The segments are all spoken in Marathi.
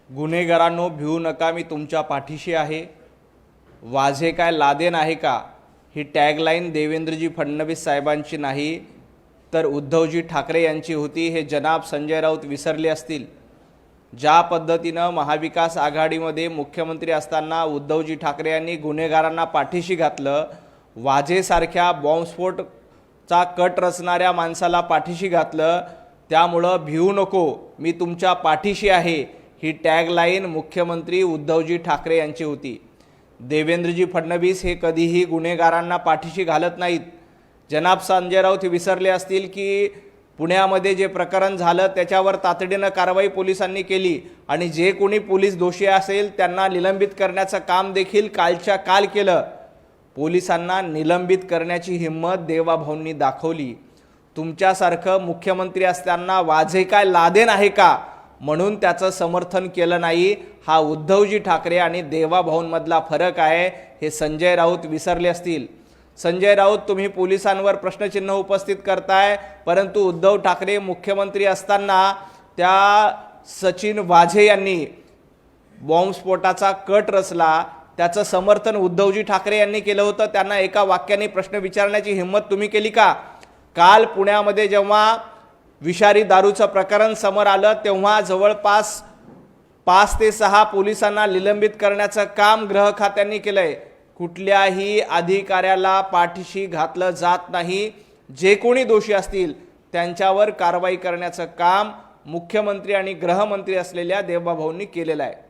गुन्हेगारांनो भिवू नका, मी तुमच्या पाठीशी आहे. वाझे काय लादेन आहे का? ही टॅगलाईन देवेंद्रजी फडणवीस साहेबांची नाही तर उद्धवजी ठाकरे यांची होती. हे जनाब संजय राऊत विसरले असतील. ज्या पद्धतीनं महाविकास आघाडीमध्ये मुख्यमंत्री असताना उद्धवजी ठाकरे यांनी गुन्हेगारांना पाठीशी घातलं, वाझेसारख्या बॉम्बस्फोटचा कट रचणाऱ्या माणसाला पाठीशी घातलं, त्यामुळं भिवू नको, मी तुमच्या पाठीशी आहे, ही टॅगलाईन मुख्यमंत्री उद्धवजी ठाकरे यांची होती. देवेंद्रजी फडणवीस हे कधीही गुन्हेगारांना पाठीशी घालत नाहीत. जनाब संजय राऊत विसरले असतील की पुण्यामध्ये जे प्रकरण झालं त्याच्यावर तातडीनं कारवाई पोलिसांनी केली आणि जे कोणी पोलीस दोषी असेल त्यांना निलंबित करण्याचं काम देखील कालच्या काल केलं. पोलिसांना निलंबित करण्याची हिंमत देवाभाऊंनी दाखवली. तुमच्यासारखं मुख्यमंत्री असताना वाझे काय लादेन आहे का म्हणून त्याचं समर्थन केलं नाही. हा उद्धवजी ठाकरे आणि देवाभाऊंमधला फरक आहे, हे संजय राऊत विसरले असतील. संजय राऊत, तुम्ही पोलिसांवर प्रश्नचिन्ह उपस्थित करताय, परंतु उद्धव ठाकरे मुख्यमंत्री असताना त्या सचिन वाझे यांनी बॉम्बस्फोटाचा कट रचला, त्याचं समर्थन उद्धवजी ठाकरे यांनी केलं होतं. त्यांना एका वाक्याने प्रश्न विचारण्याची हिंमत तुम्ही केली का? काल पुण्यामध्ये जेव्हा विषारी दारूचं प्रकरण समोर आलं तेव्हा जवळपास 5 ते 6 पोलिसांना निलंबित करण्याचं काम गृह खात्यांनी केलंय. कुठल्याही अधिकाऱ्याला पाठीशी घातलं जात नाही. जे कोणी दोषी असतील त्यांच्यावर कारवाई करण्याचं काम मुख्यमंत्री आणि गृहमंत्री असलेल्या देवाभाऊंनी केलेलं आहे.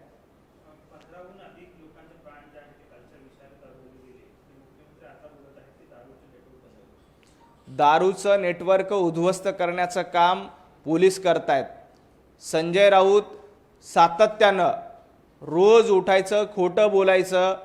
दारूचं नेटवर्क उद्ध्वस्त करण्याचं काम पोलीस करतायत. संजय राऊत सातत्यानं रोज उठायचं, खोटं बोलायचं.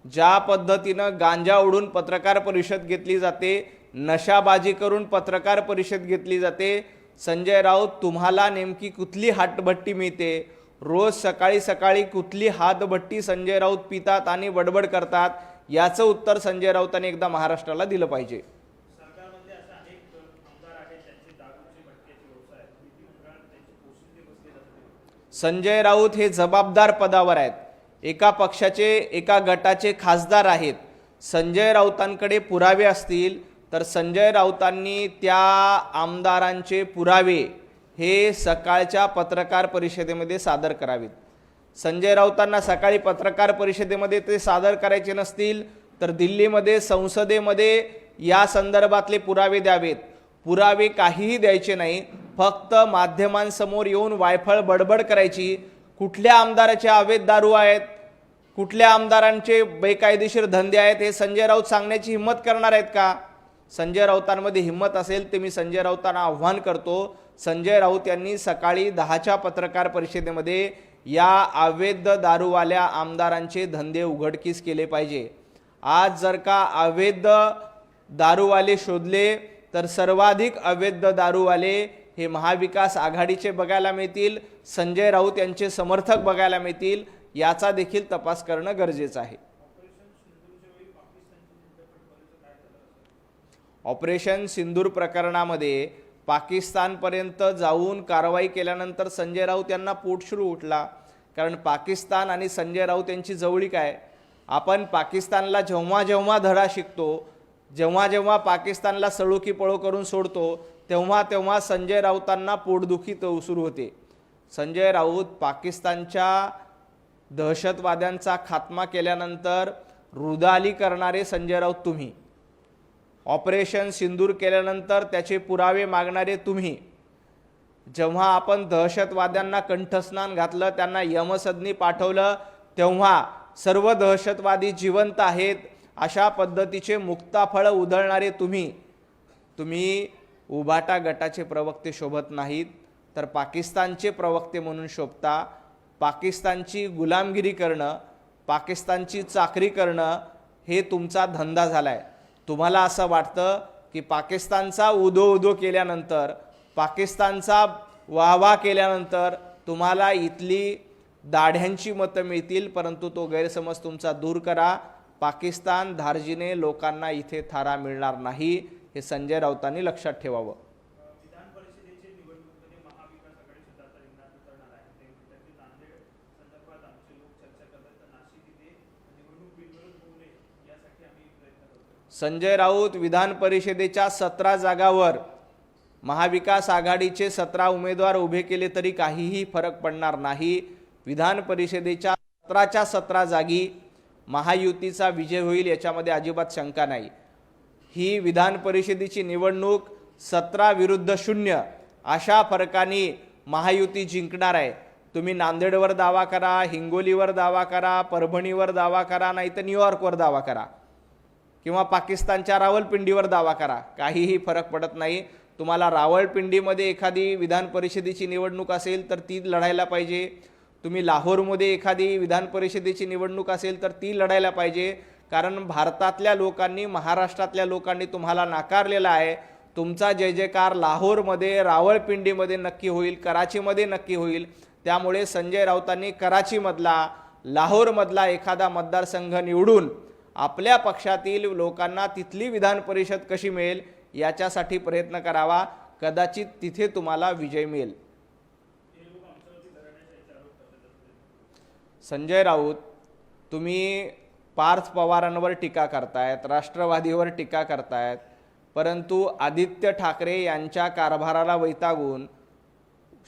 ज्या पद्धतीनं गांजा ओढून पत्रकार परिषद घेतली जाते, नशाबाजी करून पत्रकार परिषद घेतली जाते. संजय राऊत, तुम्हाला नेमकी कुठली हातभट्टी मिळते? रोज सकाळी सकाळी कुठली हातभट्टी संजय राऊत पितात आणि बडबड करतात? याचं उत्तर संजय राऊतांनी एकदा महाराष्ट्राला दिलं पाहिजे. संजय राऊत हे जबाबदार पदावर आहेत, एका पक्षाचे एका गटाचे खासदार आहेत. संजय राऊतांकडे पुरावे असतील तर संजय राऊतांनी त्या आमदारांचे पुरावे हे सकाळच्या पत्रकार परिषदेमध्ये सादर करावेत. संजय राऊतांना सकाळी पत्रकार परिषदेमध्ये ते सादर करायचे नसतील तर दिल्लीमध्ये संसदेमध्ये या संदर्भातले पुरावे द्यावेत. पुरावे काहीही द्यायचे नाही, फक्त माध्यमांसमोर येऊन वायफळ बडबड करायची. कुठल्या आमदाराचे अवैध दारू आहेत, कुठल्या आमदारांचे बेकायदेशीर धंदे आहेत हे संजय राऊत सांगण्याची हिंमत करणार आहेत का? संजय राऊतांमध्ये हिंमत असेल तर मी संजय राऊतांना आव्हान करतो, संजय राऊत यांनी सकाळी 10च्या पत्रकार परिषदेमध्ये या अवैध दारूवाल्या आमदारांचे धंदे उघडकीस केले पाहिजे. आज जर का अवैध दारूवाले शोधले तर सर्वाधिक अवैध दारूवाले हे महाविकास आघाडीचे बघायला मिळतील, संजय राऊत यांचे समर्थक बघायला मिळतील. याचा देखील तपास करणं गरजेचं आहे. ऑपरेशन सिंदूर प्रकरणामध्ये पाकिस्तानपर्यंत जाऊन कारवाई केल्यानंतर संजय राऊत यांना पोटशुरू उठला, कारण पाकिस्तान आणि संजय राऊत यांची जवळीक आहे. आपण पाकिस्तानला जेव्हा जेव्हा धडा शिकतो, जेव्हा जेव्हा पाकिस्तानला सळो की पळो करून सोडतो, तेव्हा तेव्हा संजय राऊतांना पोटदुखी सुरू होते. संजय राऊत, पाकिस्तानच्या दहशतवाद्यांचा खात्मा केल्यानंतर रुदाली करणारे संजय राऊत तुम्ही, ऑपरेशन सिंदूर केल्यानंतर त्याचे पुरावे मागणारे तुम्ही, जेव्हा आपण दहशतवाद्यांना कंठस्नान घातलं, त्यांना यमसदनी पाठवलं, तेव्हा सर्व दहशतवादी जिवंत आहेत अशा पद्धतीचे मुक्ताफळ उधळणारे तुम्ही उभाटा गटाचे प्रवक्ते शोभत नाहीत तर पाकिस्तानचे प्रवक्ते म्हणून शोभता. पाकिस्तानची गुलामगिरी करणं, पाकिस्तानची चाकरी करणं हे तुमचा धंदा झालाय. तुम्हाला असं वाटतं की पाकिस्तानचा उदो केल्यानंतर, पाकिस्तानचा वाहवा केल्यानंतर तुम्हाला इथली दाढ्यांची मतं मिळतील, परंतु तो गैरसमज तुमचा दूर करा. पाकिस्तान धार्जिने लोकांना इथे थारा मिळणार नाही, हे संजय राऊतांनी लक्षात ठेवावं. संजय राऊत विधान परिषदेच्या 17 जागावर महाविकास आघाडीचे 17 उमेदवार उभे केले तरी काहीही फरक पडणार नाही। विधान परिषदेच्या 17च्या 17 जागी महायुतीचा विजय होईल याच्यामध्ये अजिबात शंका नाही। ही विधान परिषदेची निवडणूक 17 विरुद्ध 0 अशा फरकाने महायुती जिंकणार आहे। तुम्ही नांदेडवर दावा करा, हिंगोलीवर दावा करा, परभणीवर दावा करा, नाही तर न्यूयॉर्कवर दावा करा किंवा पाकिस्तानच्या रावळपिंडीवर दावा करा, काहीही फरक पडत नाही। तुम्हाला रावळपिंडीमध्ये एखादी विधान परिषदेची निवडणूक असेल तर ती लढायला पाहिजे, तुम्ही लाहोरमध्ये एखादी विधान परिषदेची निवडणूक असेल तर ती लढायला पाहिजे, कारण भारतातल्या लोकांनी, महाराष्ट्रातल्या लोकांनी तुम्हाला नाकारलेला आहे। तुमचा जय जयकार लाहोरमध्ये, रावळपिंडीमध्ये नक्की होईल, कराचीमध्ये नक्की होईल। त्यामुळे संजय राऊतांनी कराचीमधला, लाहोरमधला एखादा मतदारसंघ निवडून आपल्या पक्षातील लोकांना तिथली विधान परिषद कशी मिळेल याच्यासाठी प्रयत्न करावा, कदाचित तिथे तुम्हाला विजय मिळेल। संजय राऊत, तुम्ही पार्थ पवारांवर टीका करतायत, राष्ट्रवादीवर टीका करतायत, परंतु आदित्य ठाकरे यांच्या कारभाराला वैतागून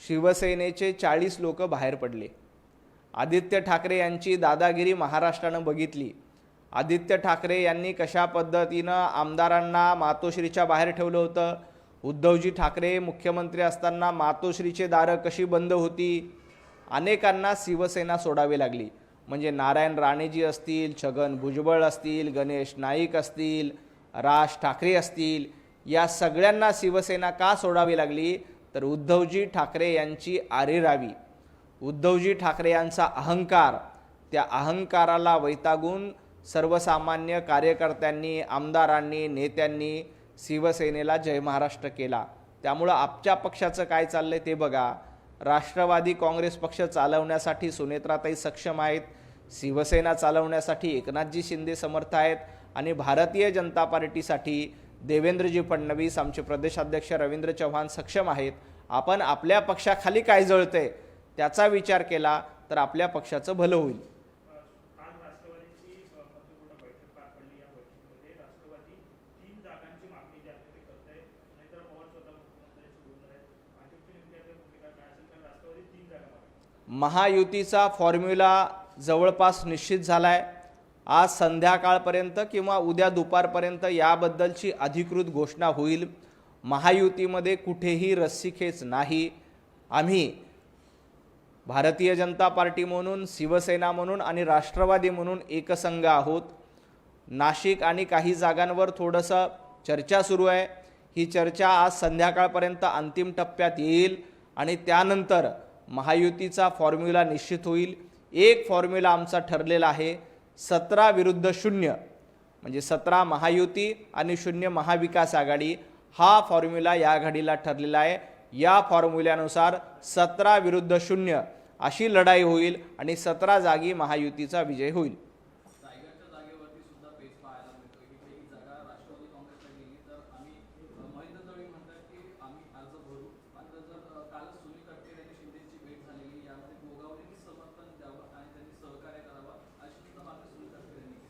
शिवसेनेचे 40 लोक बाहेर पडले। आदित्य ठाकरे यांची दादागिरी महाराष्ट्रानं बघितली। आदित्य ठाकरे यांनी कशा पद्धतीनं आमदारांना मातोश्रीच्या बाहेर ठेवलं होतं, उद्धवजी ठाकरे मुख्यमंत्री असताना मातोश्रीचे दारं कशी बंद होती, अनेकांना शिवसेना सोडावी लागली। म्हणजे नारायण राणेजी असतील, छगन भुजबळ असतील, गणेश नाईक असतील, राज ठाकरे असतील, या सगळ्यांना शिवसेना का सोडावी लागली तर उद्धवजी ठाकरे यांची आरेरावी, उद्धवजी ठाकरे यांचा अहंकार, त्या अहंकाराला वैतागून सर्वसामान्य कार्यकर्त्यांनी, आमदारांनी, नेत्यांनी शिवसेनेला जय महाराष्ट्र केला। त्यामुळं आपल्या पक्षाचं काय चाललंय ते बघा। राष्ट्रवादी काँग्रेस पक्ष चालवण्यासाठी सुनेत्राताई सक्षम आहेत, शिवसेना चालवण्यासाठी एकनाथजी शिंदे समर्थ आहेत आणि भारतीय जनता पार्टीसाठी देवेंद्रजी फडणवीस, आमचे प्रदेशाध्यक्ष रवींद्र चव्हाण सक्षम आहेत। आपण आपल्या पक्षाखाली काय जळतंय त्याचा विचार केला तर आपल्या पक्षाचं भलं होईल। महायुतीचा फॉर्म्युला जवळपास निश्चित झालाय। आज संध्याकाळपर्यंत किंवा उद्या दुपारपर्यंत याबद्दलची अधिकृत घोषणा होईल। महायुतीमध्ये कुठेही रस्सीखेच नाही। आम्ही भारतीय जनता पार्टी म्हणून, शिवसेना म्हणून आणि राष्ट्रवादी म्हणून एकसंघ आहोत। नाशिक आणि काही जागांवर थोडंसं चर्चा सुरू आहे। ही चर्चा आज संध्याकाळपर्यंत अंतिम टप्प्यात येईल आणि त्यानंतर महायुतीचा फॉर्म्युला निश्चित होईल। एक फॉर्म्युला आमचा ठरलेला आहे, 17 विरुद्ध 0, म्हणजे 17 महायुती आणि 0 महाविकास आघाडी, हा फॉर्म्युला या घडीला ठरलेला आहे। या फॉर्म्युल्यानुसार 17 विरुद्ध 0 अशी लढाई होईल आणि 17 जागी महायुतीचा विजय होईल।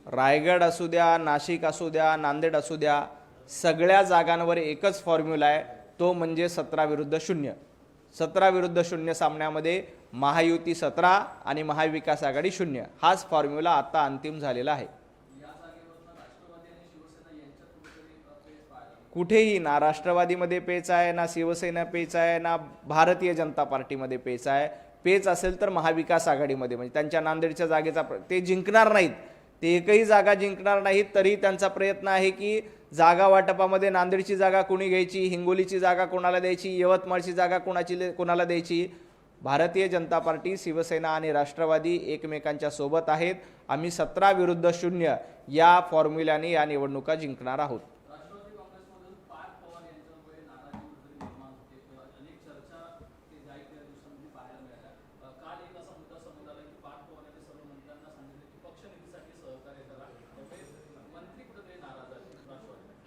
रायगड असू द्या, नाशिक असू द्या, नांदेड असू द्या, सगळ्या जागांवर एकच फॉर्म्युला आहे, तो म्हणजे 17 विरुद्ध 0। 17 विरुद्ध 0 सामन्यामध्ये महायुती 17 आणि महाविकास आघाडी 0, हाच फॉर्म्युला आता अंतिम झालेला आहे। कुठेही ना राष्ट्रवादीमध्ये पेच आहे, ना शिवसेना पेच आहे, ना भारतीय जनता पार्टीमध्ये पेच आहे। पेच असेल तर महाविकास आघाडीमध्ये, म्हणजे त्यांच्या नांदेडच्या जागेचा ते जिंकणार नाहीत, ते एकही जागा जिंकणार नाहीत। तरी त्यांचा प्रयत्न आहे की जागा वाटपामध्ये नांदेडची जागा कोणी घ्यायची, हिंगोलीची जागा कोणाला द्यायची, यवतमाळची जागा कोणाला द्यायची। भारतीय जनता पार्टी, शिवसेना आणि राष्ट्रवादी एकमेकांच्या सोबत आहेत। आम्ही 17 विरुद्ध 0 या फॉर्म्युल्याने या निवडणुका जिंकणार आहोत।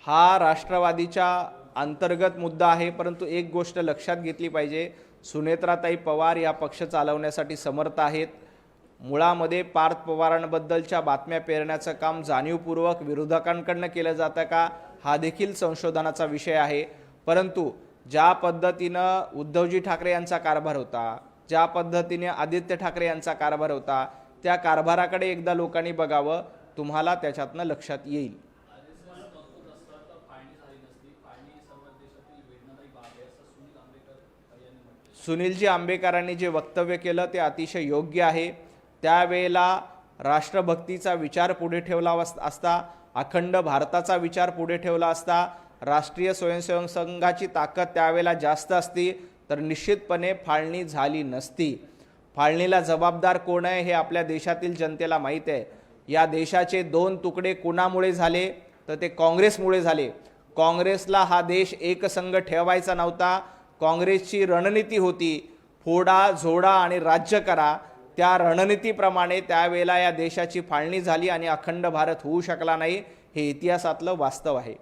हा राष्ट्रवादीच्या अंतर्गत मुद्दा आहे, परंतु एक गोष्ट लक्षात घेतली पाहिजे, सुनेत्राताई पवार या पक्ष चालवण्यासाठी समर्थ आहेत। मुळामध्ये पार्थ पवारांबद्दलच्या बातम्या पेरण्याचं काम जाणीवपूर्वक विरोधकांकडनं केलं जातं का, हा देखील संशोधनाचा विषय आहे। परंतु ज्या पद्धतीनं उद्धवजी ठाकरे यांचा कारभार होता, ज्या पद्धतीने आदित्य ठाकरे यांचा कारभार होता, त्या कारभाराकडे एकदा लोकांनी बघावं, तुम्हाला त्याच्यातनं लक्षात येईल। सुनीलजी आंबेकरांनी जे वक्तव्य केलं ते अतिशय योग्य आहे। त्यावेळेला राष्ट्रभक्तीचा विचार पुढे ठेवला असता, अखंड भारताचा विचार पुढे ठेवला असता, राष्ट्रीय स्वयंसेवक संघाची ताकद त्यावेळेला जास्त असती तर निश्चितपणे फाळणी झाली नसती। फाळणीला जबाबदार कोण आहे हे आपल्या देशातील जनतेला माहीत आहे। या देशाचे दोन तुकडे कोणामुळे झाले तर ते काँग्रेसमुळे झाले। काँग्रेसला हा देश एकसंघ ठेवायचा नव्हता। काँग्रेसची रणनीती होती फोडा झोडा आणि राज्य करा। त्या रणनीतीप्रमाणे त्यावेळेला या देशाची फाळणी झाली आणि अखंड भारत होऊ शकला नाही, हे इतिहासातलं वास्तव आहे।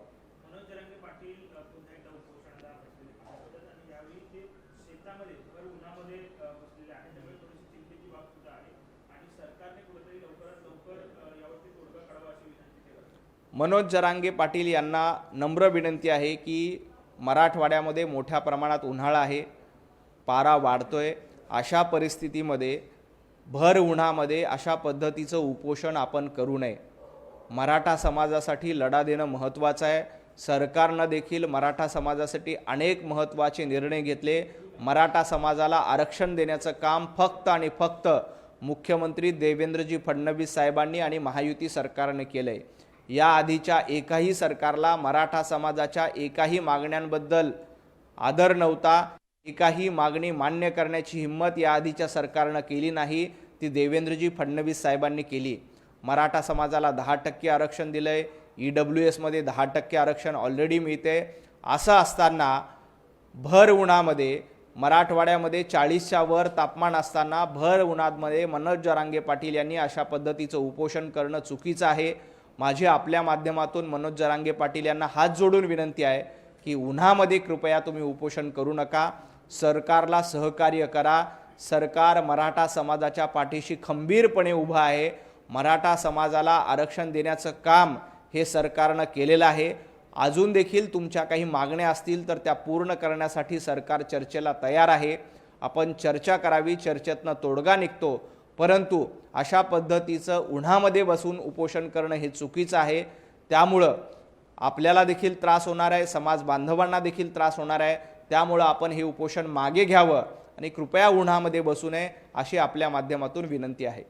मनोज जरांगे पाटील यांना नम्र विनंती आहे की मराठवाड्यामध्ये मोठ्या प्रमाणात उन्हाळा आहे, पारा वाढतोय। अशा परिस्थितीमध्ये भर उन्हामध्ये अशा पद्धतीचं उपोषण आपण करू नये। मराठा समाजासाठी लढा देणं महत्त्वाचं आहे। सरकारनं देखील मराठा समाजासाठी अनेक महत्त्वाचे निर्णय घेतले। मराठा समाजाला आरक्षण देण्याचं काम फक्त आणि फक्त मुख्यमंत्री देवेंद्रजी फडणवीस साहेबांनी आणि महायुती सरकारने केलंय। या आधीच्या एकाही सरकारला मराठा समाजाच्या एकाही मागण्यांबद्दल आदर नव्हता। एकाही मागणी मान्य करण्याची हिम्मत या आधीच्या सरकारनं केली नाही, ती देवेंद्रजी फडणवीस साहेबांनी केली। मराठा समाजाला 10% आरक्षण दिलंय, EWS मध्ये 10% आरक्षण ऑलरेडी मिळते। असं असताना भर उन्हामध्ये मराठवाड्यामध्ये 40च्या वर तापमान असताना भर उन्हामध्ये मनोज जरांगे पाटील यांनी अशा पद्धतीचं उपोषण करणं चुकीचं आहे। माझी आपल्या माध्यमातून मनोज जरांगे पाटील यांना हात जोडून विनंती आहे की उन्हामध्ये कृपया तुम्ही उपोषण करू नका, सरकारला सहकार्य करा। सरकार मराठा समाजाच्या पाठीशी खंबीरपणे उभा आहे। मराठा समाजाला आरक्षण देण्याचं काम हे सरकारनं केलेलं आहे। अजून देखील तुमच्या काही मागण्या असतील तर त्या पूर्ण करण्यासाठी सरकार चर्चेला तयार आहे। आपण चर्चा करावी, चर्चेतनं तोडगा निघतो। परंतु अशा पद्धतीचं उन्हामध्ये बसून उपोषण करणं हे चुकीचं आहे। त्यामुळं आपल्याला देखील त्रास होणार आहे, समाज बांधवांना देखील त्रास होणार आहे। त्यामुळं आपण हे उपोषण मागे घ्यावं आणि कृपया उन्हामध्ये बसू नये अशी आपल्या माध्यमातून विनंती आहे।